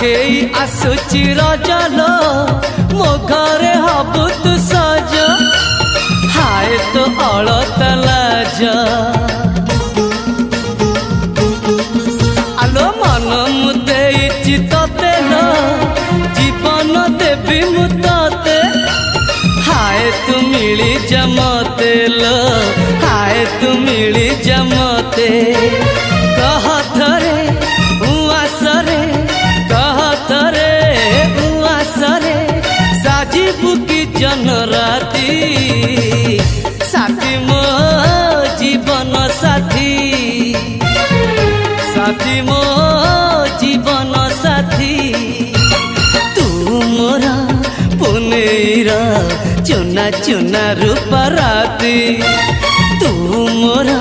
आखेई आसुची रजलो मो घरे हबु तू सज हाय तो अलता लाज आलो मन मुदे चितते लो जीवन देवी मुते हाय तू मिली जमते लो हाय तू मिली जमते कह थरे उआसरे कह थरे उआसरे साजिबु की जन राती साथी मो जीवन साथी साथी मो जीवन साथी तू मोरा पुनेरा चुना चुना रूप राती तू मोरा